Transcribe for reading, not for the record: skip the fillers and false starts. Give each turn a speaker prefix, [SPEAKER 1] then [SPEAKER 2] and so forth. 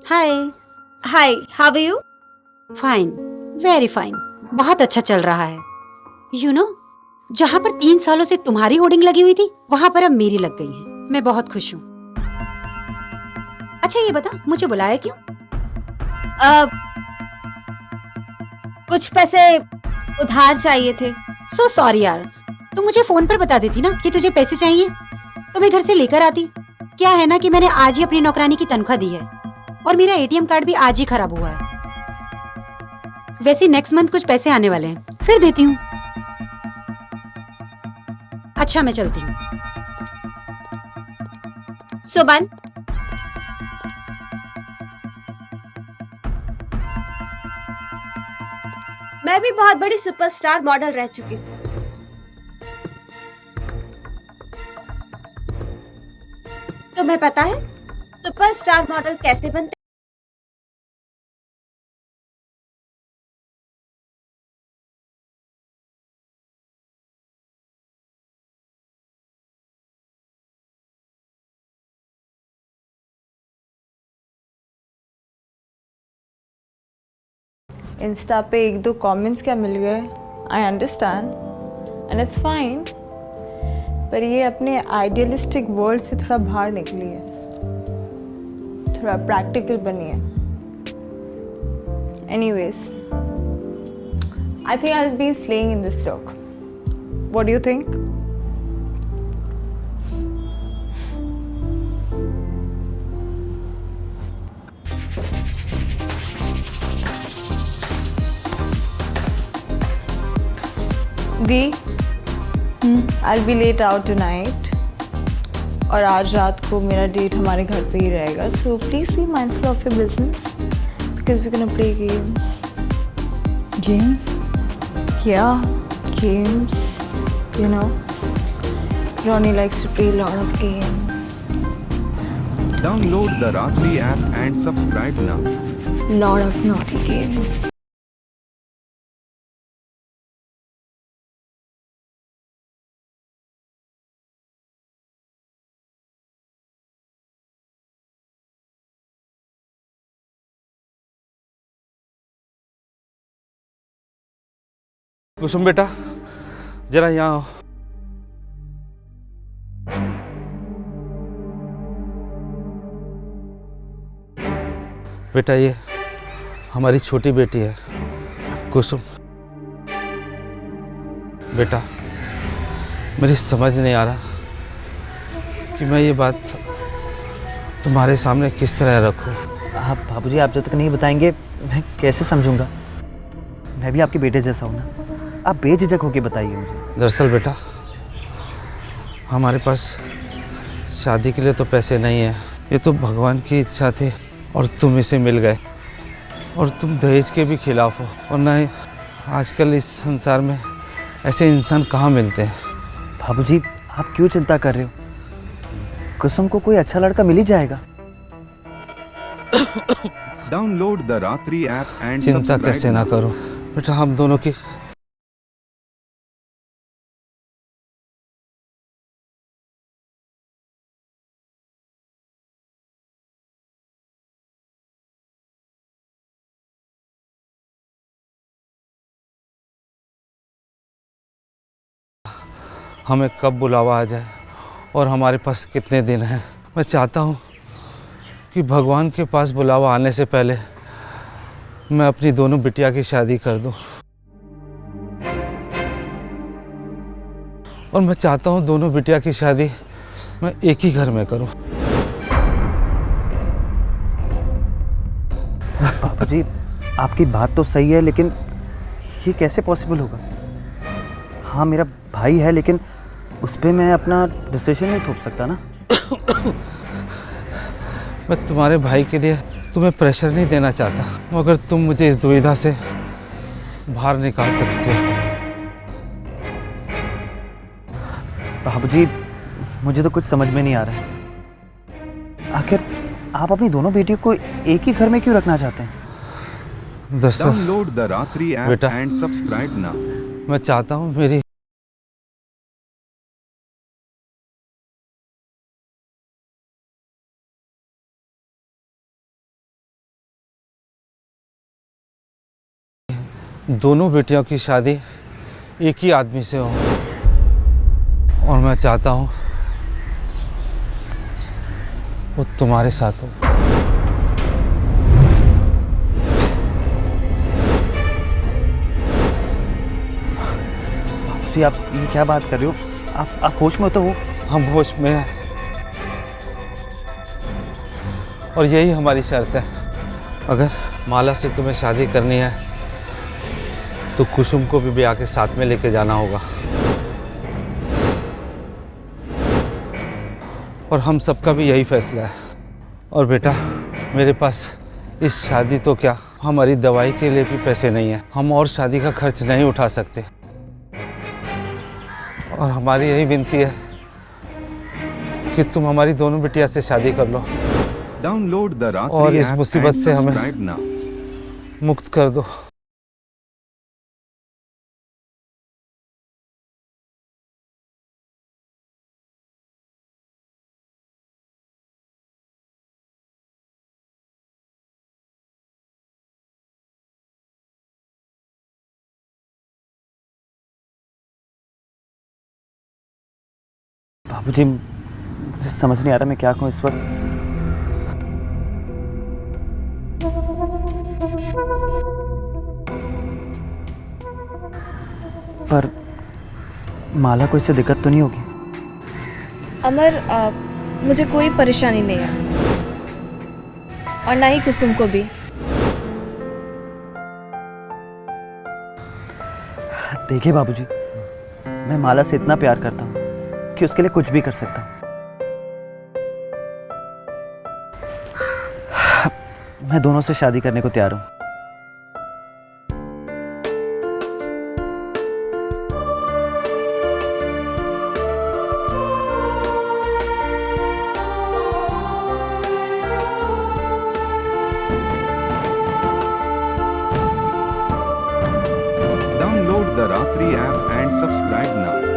[SPEAKER 1] Hi.
[SPEAKER 2] Hi, how are you?
[SPEAKER 1] Fine, very fine. बहुत अच्छा चल रहा है। यू नो, जहाँ पर 3 सालों से तुम्हारी होर्डिंग लगी हुई थी वहाँ पर अब मेरी लग गई है। मैं बहुत खुश हूँ। अच्छा ये बता, मुझे बुलाया क्यों?
[SPEAKER 2] अ, कुछ पैसे उधार चाहिए थे।
[SPEAKER 1] सो सॉरी यार, तू मुझे फोन पर बता देती ना कि तुझे पैसे चाहिए तो मैं घर से लेकर आती। क्या है ना कि मैंने आज ही अपनी नौकरानी की तनख्वाह दी है और मेरा एटीएम कार्ड भी आज ही खराब हुआ है। वैसे नेक्स्ट मंथ कुछ पैसे आने वाले हैं, फिर देती हूँ। अच्छा मैं चलती हूँ।
[SPEAKER 2] सुमन, मैं भी बहुत बड़ी सुपरस्टार मॉडल रह चुकी हूँ। तुम्हें पता है सुपरस्टार मॉडल कैसे बनते?
[SPEAKER 3] इंस्टा पे एक दो कमेंट्स क्या मिल गए, I understand and it's fine, पर ये अपने आइडियलिस्टिक वर्ल्ड से थोड़ा बाहर निकली है, थोड़ा प्रैक्टिकल बनी है। Anyways, I think I will be slaying in this look. What do you think? The, I'll be late out tonight और आज रात को मेरा डेट हमारे घर पे ही रहेगा, so please be mindful of your business because we're gonna play games.
[SPEAKER 4] Games?
[SPEAKER 3] Yeah, games. You know, Ronnie likes to play a lot of games.
[SPEAKER 5] Download the Ratri app and subscribe now.
[SPEAKER 3] Lot of naughty games.
[SPEAKER 6] कुसुम बेटा, जरा यहाँ आओ। बेटा ये हमारी छोटी बेटी है कुसुम। बेटा मेरी समझ नहीं आ रहा कि मैं ये बात तुम्हारे सामने किस तरह रखूं।
[SPEAKER 4] आप बाबूजी, आप जब तक नहीं बताएंगे मैं कैसे समझूंगा? मैं भी आपके बेटे जैसा हूँ ना, आप बेझिझक होके बताइए मुझे।
[SPEAKER 6] दरअसल बेटा हमारे पास शादी के लिए तो पैसे नहीं है, ये तो भगवान की इच्छा थी और तुम इसे मिल गए और तुम दहेज के भी खिलाफ हो। और ना ही आजकल इस संसार में ऐसे इंसान कहाँ मिलते हैं।
[SPEAKER 4] बाबूजी, आप क्यों चिंता कर रहे हो? कुसुम को कोई अच्छा लड़का मिल ही जाएगा।
[SPEAKER 5] Download the Ratri app and
[SPEAKER 6] चिंता
[SPEAKER 5] subscribe
[SPEAKER 6] कैसे ना
[SPEAKER 5] now.
[SPEAKER 6] करो बेटा, हम दोनों की हमें कब बुलावा आ जाए और हमारे पास कितने दिन हैं। मैं चाहता हूँ कि भगवान के पास बुलावा आने से पहले मैं अपनी दोनों बिटिया की शादी कर दूँ। और मैं चाहता हूँ दोनों बिटिया की शादी मैं एक ही घर में करूँ।
[SPEAKER 4] बाबूजी, आपकी बात तो सही है, लेकिन ये कैसे पॉसिबल होगा? हाँ, मेरा भाई है, लेकिन उस पर मैं अपना डिसीजन नहीं थोप सकता ना।
[SPEAKER 6] मैं तुम्हारे भाई के लिए तुम्हें प्रेशर नहीं देना चाहता, मगर तुम मुझे इस दुविधा से बाहर निकाल सकते हो।
[SPEAKER 4] बाबूजी, मुझे तो कुछ समझ में नहीं आ रहा है। आखिर आप अपनी दोनों बेटियों को एक ही घर में क्यों रखना चाहते हैं?
[SPEAKER 6] दरअसल
[SPEAKER 5] Download the Ratri app
[SPEAKER 6] बेटा,
[SPEAKER 5] and subscribe now.
[SPEAKER 6] मैं चाहता हूँ मेरी दोनों बेटियों की शादी एक ही आदमी से हो, और मैं चाहता हूँ वो तुम्हारे साथ हो।
[SPEAKER 4] जी आप ये क्या बात कर रहे हो? आप होश में तो हो?
[SPEAKER 6] हम होश में हैं, और यही हमारी शर्त है। अगर माला से तुम्हें शादी करनी है तो कुसुम को भी ब्याह के साथ में लेके जाना होगा, और हम सबका भी यही फैसला है। और बेटा, मेरे पास इस शादी तो क्या, हमारी दवाई के लिए भी पैसे नहीं है। हम और शादी का खर्च नहीं उठा सकते, और हमारी यही विनती है कि तुम हमारी दोनों बिटिया से शादी कर लो
[SPEAKER 5] Download the
[SPEAKER 6] और
[SPEAKER 5] Ratri
[SPEAKER 6] इस
[SPEAKER 5] app
[SPEAKER 6] मुसीबत
[SPEAKER 5] and
[SPEAKER 6] से हमें
[SPEAKER 5] subscribe now.
[SPEAKER 6] मुक्त कर दो।
[SPEAKER 4] बाबूजी मुझे समझ नहीं आ रहा मैं क्या कहूँ इस वक्त। पर माला को इससे दिक्कत तो नहीं होगी?
[SPEAKER 7] अमर, मुझे कोई परेशानी नहीं है, और ना ही कुसुम को भी।
[SPEAKER 4] देखिए बाबूजी, मैं माला से इतना प्यार करता हूँ कि उसके लिए कुछ भी कर सकता हूँ। मैं दोनों से शादी करने को तैयार हूँ।
[SPEAKER 5] Download the Ratri app and subscribe now.